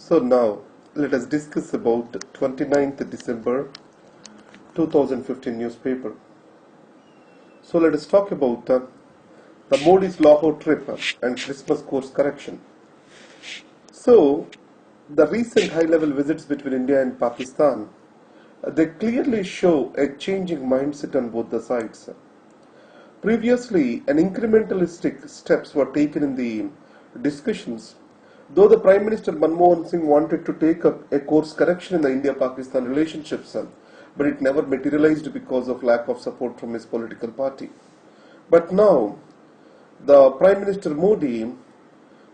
So now let us discuss about 29th December 2015 newspaper. So let us talk about the Modi's Lahore trip and Christmas course correction. So the recent high-level visits between India and Pakistan, they clearly show a changing mindset on both the sides. Previously, an incrementalistic steps were taken in the discussions. Though the Prime Minister Manmohan Singh wanted to take up a course correction in the India-Pakistan relationships, but it never materialized because of lack of support from his political party. But now, the Prime Minister Modi,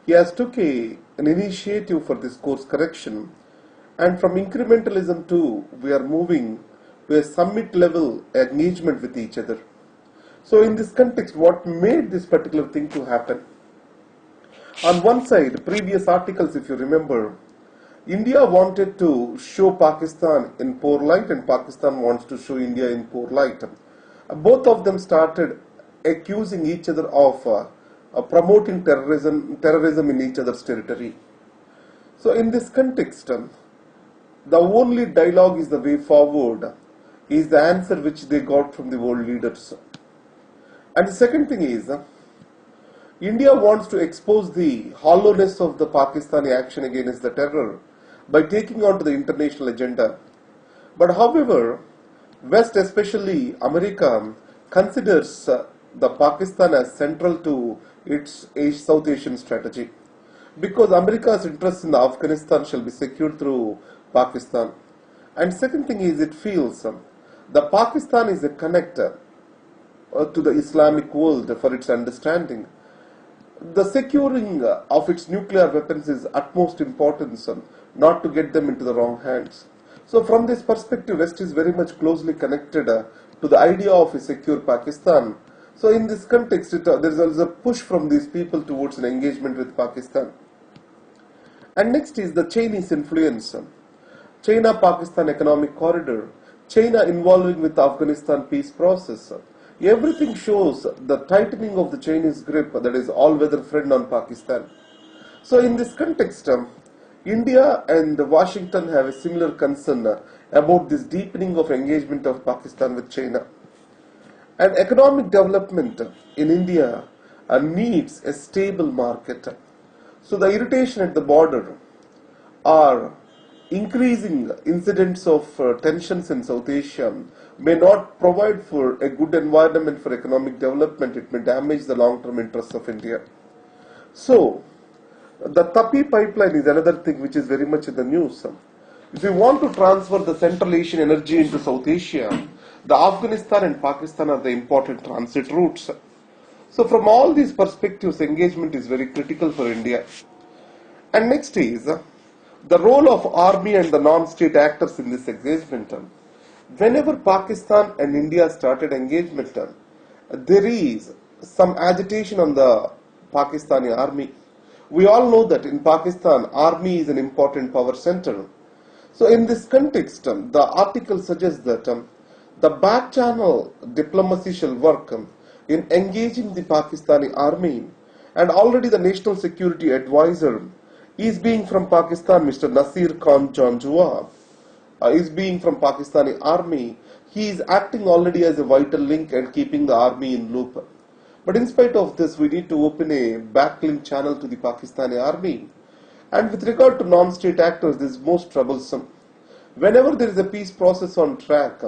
he has took an initiative for this course correction, and from incrementalism to we are moving to a summit level engagement with each other. So in this context, what made this particular thing to happen? On one side, previous articles, if you remember, India wanted to show Pakistan in poor light and Pakistan wants to show India in poor light. Both of them started accusing each other of promoting terrorism in each other's territory. So in this context, the only dialogue is the way forward, is the answer which they got from the world leaders. And the second thing is, India wants to expose the hollowness of the Pakistani action against the terror by taking on to the international agenda. But however, West, especially America, considers the Pakistan as central to its South Asian strategy, because America's interests in Afghanistan shall be secured through Pakistan. And second thing is, it feels the Pakistan is a connector to the Islamic world for its understanding. The securing of its nuclear weapons is utmost importance, not to get them into the wrong hands. So from this perspective, West is very much closely connected to the idea of a secure Pakistan. So in this context, there is also a push from these people towards an engagement with Pakistan. And next is the Chinese influence. China-Pakistan economic corridor, China involving with the Afghanistan peace process. Everything shows the tightening of the Chinese grip, that is all-weather friend on Pakistan. So in this context, India and Washington have a similar concern about this deepening of engagement of Pakistan with China. And economic development in India needs a stable market. So the irritation at the border are increasing incidents of tensions in South Asia may not provide for a good environment for economic development. It may damage the long-term interests of India. So, the Tapi pipeline is another thing which is very much in the news. If we want to transfer the Central Asian energy into South Asia, the Afghanistan and Pakistan are the important transit routes. So, from all these perspectives, engagement is very critical for India. And next is the role of army and the non-state actors in this engagement. Whenever Pakistan and India started engagement, there is some agitation on the Pakistani army. We all know that in Pakistan, army is an important power center. So in this context, the article suggests that the back channel diplomacy shall work in engaging the Pakistani army, and already the National Security Advisor is being from Pakistan, Mr. Nasir Khan Janjua, is being from Pakistani army. He is acting already as a vital link and keeping the army in loop. But in spite of this, we need to open a backlink channel to the Pakistani army. And with regard to non-state actors, this is most troublesome. Whenever there is a peace process on track,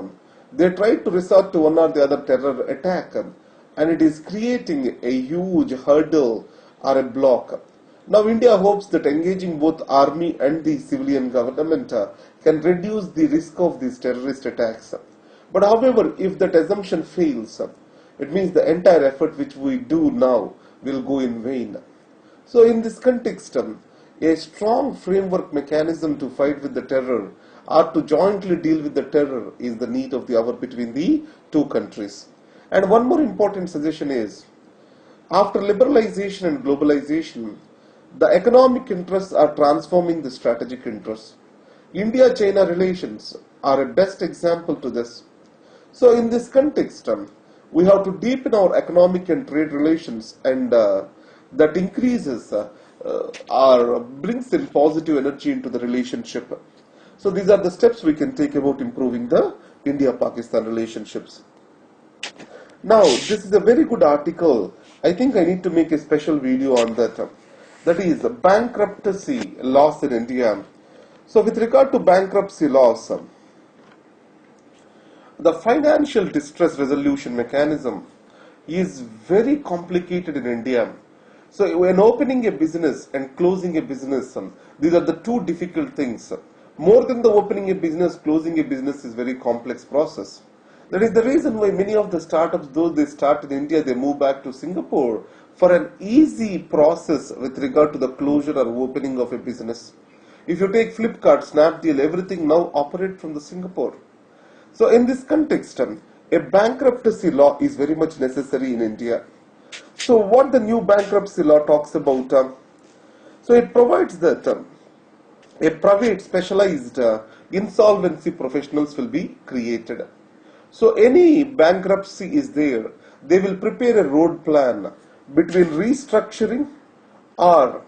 they try to resort to one or the other terror attack, and it is creating a huge hurdle or a block. Now India hopes that engaging both army and the civilian government can reduce the risk of these terrorist attacks. But however, if that assumption fails, it means the entire effort which we do now will go in vain. So in this context, a strong framework mechanism to fight with the terror or to jointly deal with the terror is the need of the hour between the two countries. And one more important suggestion is, after liberalization and globalization, the economic interests are transforming the strategic interests. India-China relations are a best example to this. So in this context, we have to deepen our economic and trade relations, and that increases brings in positive energy into the relationship. So these are the steps we can take about improving the India-Pakistan relationships. Now, this is a very good article. I think I need to make a special video on that. That is bankruptcy laws in India. So with regard to bankruptcy laws, the financial distress resolution mechanism is very complicated in India. So when opening a business and closing a business, these are the two difficult things. More than the opening a business, closing a business is very complex process. That is the reason why many of the startups, though they start in India, they move back to Singapore for an easy process with regard to the closure or opening of a business. If you take Flipkart, Snapdeal, everything now operate from the Singapore. So in this context, a bankruptcy law is very much necessary in India. So what the new bankruptcy law talks about, so it provides that a private specialized insolvency professionals will be created. So any bankruptcy is there, they will prepare a road plan between restructuring or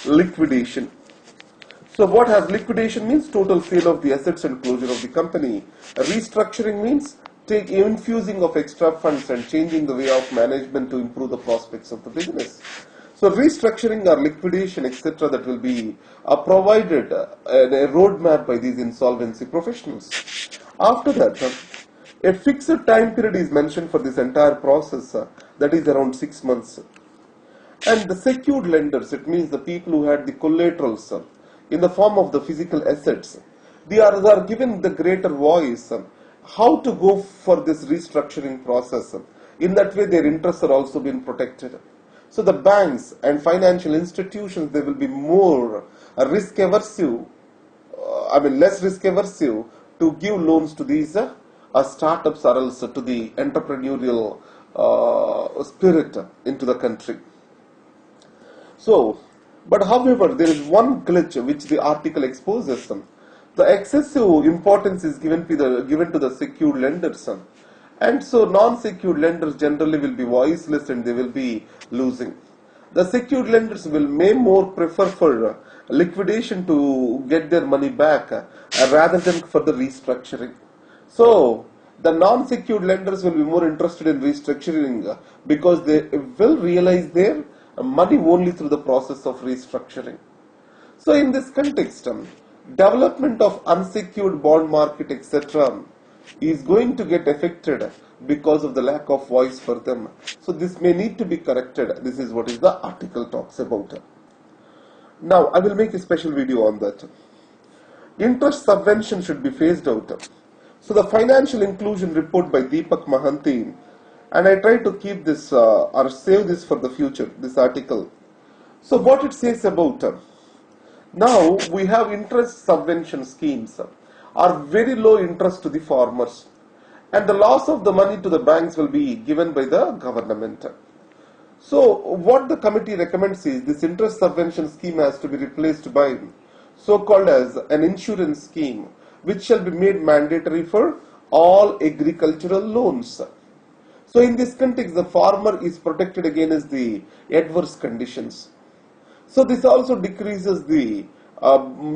liquidation. So what has liquidation means? Total sale of the assets and closure of the company. Restructuring means infusing of extra funds and changing the way of management to improve the prospects of the business. So restructuring or liquidation, etc., that will be provided a roadmap by these insolvency professionals. After that, a fixed time period is mentioned for this entire process, that is around 6 months. And the secured lenders, it means the people who had the collaterals in the form of the physical assets, they are given the greater voice how to go for this restructuring process. In that way, their interests are also being protected. So the banks and financial institutions, they will be more less risk aversive to give loans to these startups or else to the entrepreneurial spirit into the country. So, but however, there is one glitch which the article exposes. The excessive importance is given to the secured lenders, and so non-secured lenders generally will be voiceless and they will be losing. The secured lenders may more prefer for liquidation to get their money back rather than for the restructuring. So the non-secured lenders will be more interested in restructuring because they will realize their money only through the process of restructuring. So in this context, development of unsecured bond market, etc., is going to get affected because of the lack of voice for them. So this may need to be corrected. This is what is the article talks about. Now I will make a special video on that. Interest subvention should be phased out. So the financial inclusion report by Deepak Mahanti, and I try to keep this or save this for the future, this article. So what it says about now we have interest subvention schemes are very low interest to the farmers, and the loss of the money to the banks will be given by the government. So what the committee recommends is this interest subvention scheme has to be replaced by so-called as an insurance scheme, which shall be made mandatory for all agricultural loans. So in this context, the farmer is protected against the adverse conditions. So this also decreases the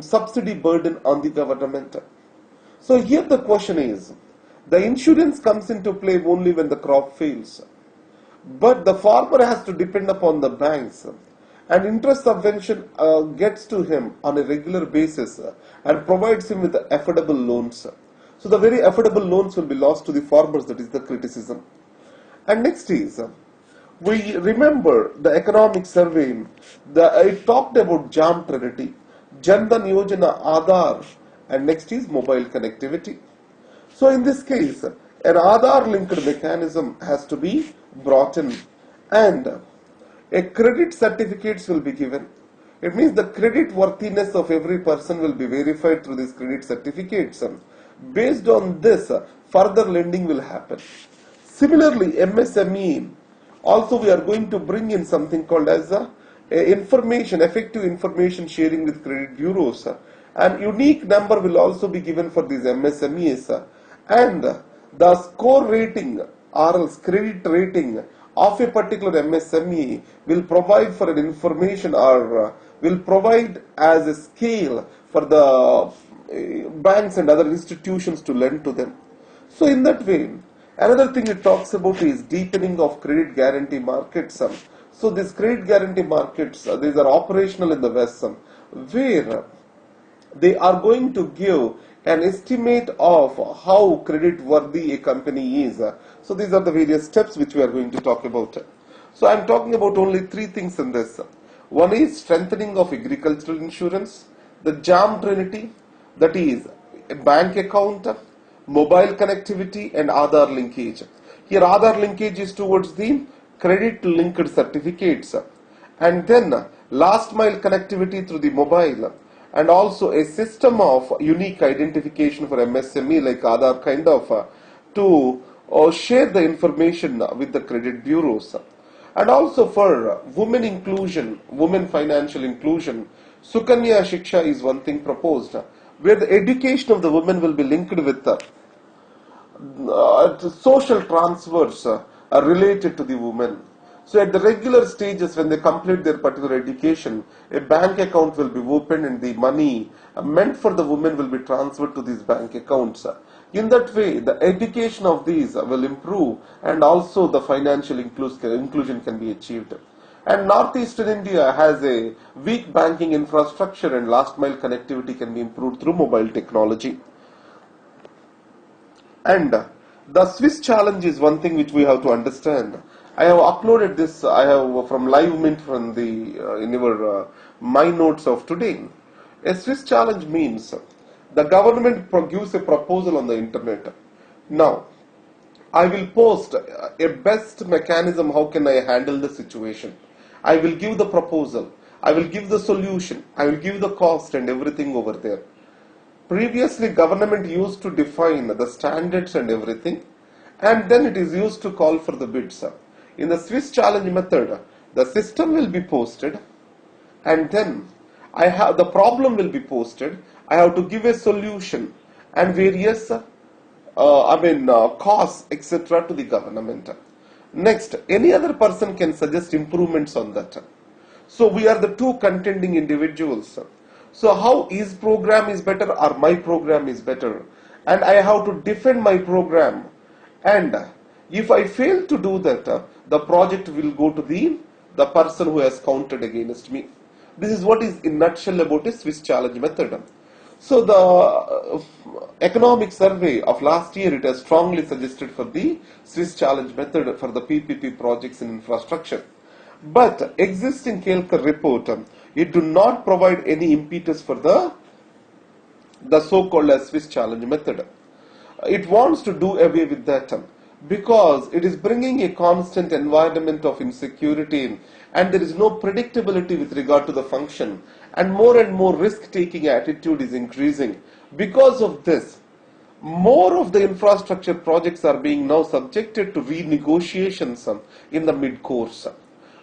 subsidy burden on the government. So here the question is, the insurance comes into play only when the crop fails, but the farmer has to depend upon the banks, and interest subvention gets to him on a regular basis and provides him with affordable loans. So the very affordable loans will be lost to the farmers, that is the criticism. And next is, we remember the economic survey, it talked about JAM Trinity, Jan Dhan Yojana, Aadhaar, and next is mobile connectivity. So in this case, an Aadhaar linked mechanism has to be brought in, and a credit certificates will be given. It means the credit worthiness of every person will be verified through these credit certificates. Based on this, further lending will happen. Similarly, MSME, also we are going to bring in something called as effective information sharing with credit bureaus. An unique number will also be given for these MSMEs, and the score rating or else credit rating of a particular MSME will provide for an information or will provide as a scale for the banks and other institutions to lend to them. So in that way, another thing it talks about is deepening of credit guarantee markets. So these credit guarantee markets, these are operational in the West, where they are going to give an estimate of how credit worthy a company is. So these are the various steps which we are going to talk about. So I am talking about only three things in this. One is strengthening of agricultural insurance, the JAM Trinity, that is a bank account, mobile connectivity and Aadhaar linkage. Here Aadhaar linkage is towards the credit linked certificates, and then last mile connectivity through the mobile, and also a system of unique identification for MSME like Aadhaar kind of to share the information with the credit bureaus. And also for women inclusion, women financial inclusion, Sukanya Shiksha is one thing proposed, where the education of the women will be linked with social transfers related to the women. So at the regular stages when they complete their particular education, a bank account will be opened and the money meant for the women will be transferred to these bank accounts. In that way, the education of these will improve and also the financial inclusion can be achieved. And Northeastern India has a weak banking infrastructure and last mile connectivity can be improved through mobile technology. And the Swiss challenge is one thing which we have to understand. I have uploaded this, I have from live mint from the in your my notes of today. A Swiss challenge means the government gives a proposal on the internet. Now, I will post a best mechanism how can I handle the situation. I will give the proposal, I will give the solution, I will give the cost and everything over there. Previously, government used to define the standards and everything, and then it is used to call for the bids. In the Swiss challenge method, the system will be posted, and then the problem will be posted. I have to give a solution and various costs, etc. to the government. Next, any other person can suggest improvements on that. So we are the two contending individuals. So how his program is better or my program is better, and I have to defend my program. And if I fail to do that, the project will go to the person who has counted against me. This is what is in nutshell about a Swiss challenge method. So the economic survey of last year, it has strongly suggested for the Swiss challenge method for the PPP projects in infrastructure. But existing Kelkar report, it do not provide any impetus for the so-called Swiss challenge method. It wants to do away with that because it is bringing a constant environment of insecurity and there is no predictability with regard to the function, and more risk-taking attitude is increasing. Because of this, more of the infrastructure projects are being now subjected to renegotiations in the mid-course.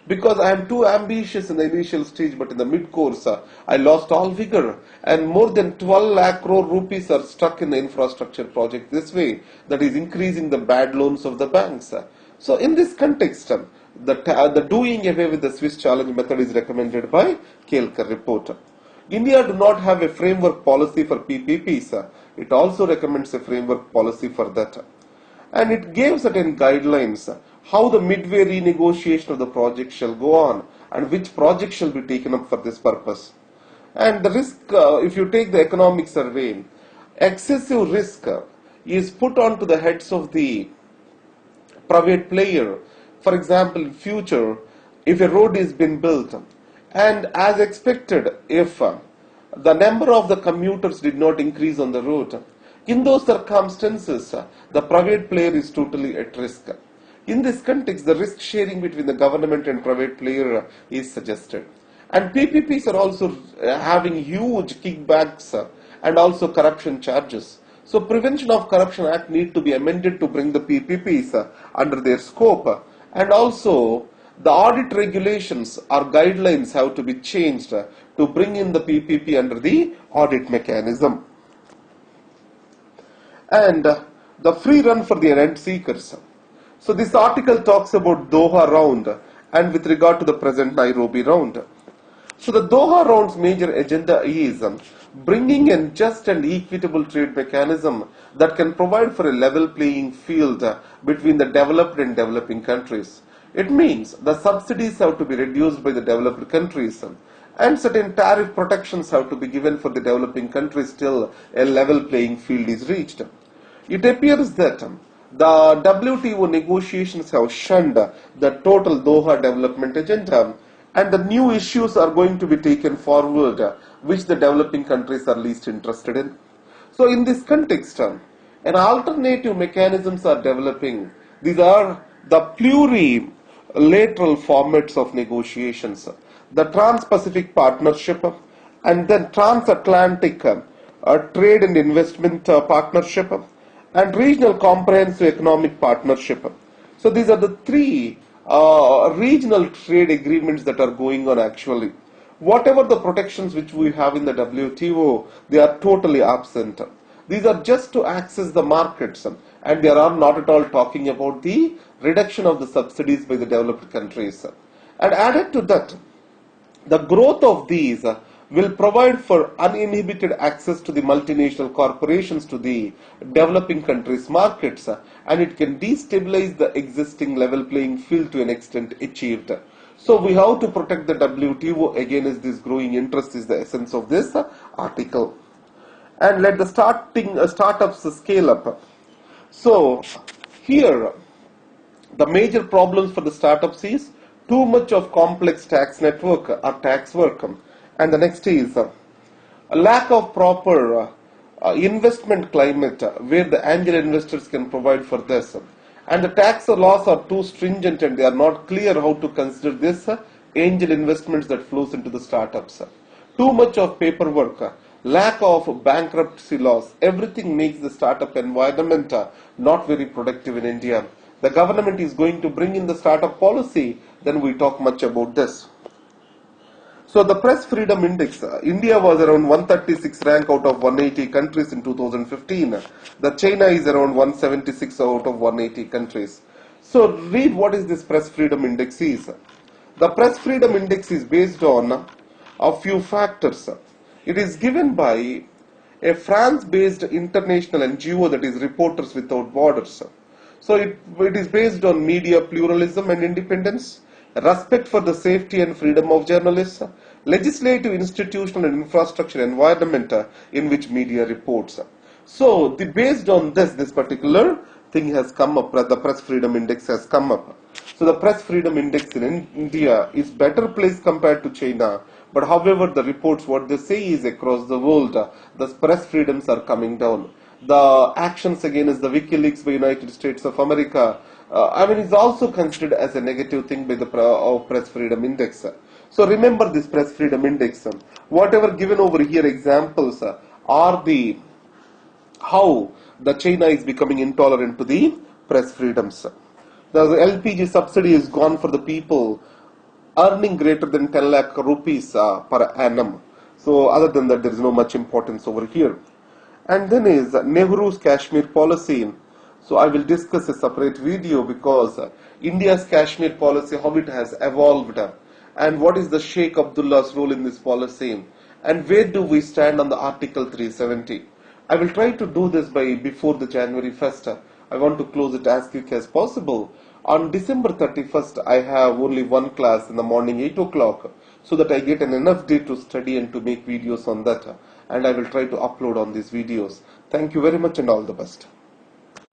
Because I am too ambitious in the initial stage, but in the mid-course, I lost all vigor, and more than 12 lakh crore rupees are stuck in the infrastructure project this way. That is increasing the bad loans of the banks. So in this context, the doing away with the Swiss challenge method is recommended by Kelkar report. India do not have a framework policy for PPPs. It also recommends a framework policy for that. And it gave certain guidelines how the midway renegotiation of the project shall go on and which project shall be taken up for this purpose. And the risk, if you take the economic survey, excessive risk is put onto the heads of the private player. For example, in future, if a road is being built and as expected, if the number of the commuters did not increase on the road, in those circumstances, the private player is totally at risk. In this context, the risk sharing between the government and private player is suggested. And PPPs are also having huge kickbacks and also corruption charges. So Prevention of Corruption Act need to be amended to bring the PPPs under their scope. And also the audit regulations or guidelines have to be changed to bring in the PPP under the audit mechanism. And the free run for the rent seekers. So this article talks about Doha Round and with regard to the present Nairobi Round. So the Doha Round's major agenda is bringing a just and equitable trade mechanism that can provide for a level playing field between the developed and developing countries. It means the subsidies have to be reduced by the developed countries and certain tariff protections have to be given for the developing countries till a level playing field is reached. It appears that the WTO negotiations have shunned the total Doha development agenda and the new issues are going to be taken forward which the developing countries are least interested in. So in this context, an alternative mechanisms are developing. These are the plurilateral formats of negotiations, the Trans-Pacific Partnership and then Transatlantic Trade and Investment Partnership and Regional Comprehensive Economic Partnership. So these are the three regional trade agreements that are going on actually. Whatever the protections which we have in the WTO, they are totally absent. These are just to access the markets and they are not at all talking about the reduction of the subsidies by the developed countries. And added to that, the growth of these will provide for uninhibited access to the multinational corporations to the developing countries' markets and it can destabilize the existing level playing field to an extent achieved. So we have to protect the WTO again as this growing interest is the essence of this article. And let the startups scale up. So here the major problems for the startups is too much of complex tax network or tax work. And the next is a lack of proper investment climate where the angel investors can provide for this. And the tax laws are too stringent and they are not clear how to consider this angel investments that flows into the startups. Too much of paperwork, lack of bankruptcy laws, everything makes the startup environment not very productive in India. The government is going to bring in the startup policy, then we talk much about this. So the Press Freedom Index, India was around 136 rank out of 180 countries in 2015. The China is around 176 out of 180 countries. So read what is this Press Freedom Index is. The Press Freedom Index is based on a few factors. It is given by a France-based international NGO that is Reporters Without Borders. So it is based on media pluralism and independence, respect for the safety and freedom of journalists, legislative, institutional and infrastructure environment in which media reports. So based on this particular thing has come up, the Press Freedom Index has come up. So the Press Freedom Index in India is better placed compared to China, but however the reports what they say is across the world, the press freedoms are coming down. The actions against the WikiLeaks by United States of America, is also considered as a negative thing by the Press Freedom Index. So remember this Press Freedom Index. Whatever given over here examples are the how the China is becoming intolerant to the press freedoms. The LPG subsidy is gone for the people earning greater than 10 lakh rupees per annum. So other than that there is no much importance over here. And then is Nehru's Kashmir Policy. So I will discuss a separate video because India's Kashmir policy, how it has evolved and what is the Sheikh Abdullah's role in this policy and where do we stand on the Article 370. I will try to do this by before the January 1st. I want to close it as quick as possible. On December 31st, I have only one class in the morning 8 o'clock so that I get enough day to study and to make videos on that. And I will try to upload on these videos. Thank you very much and all the best.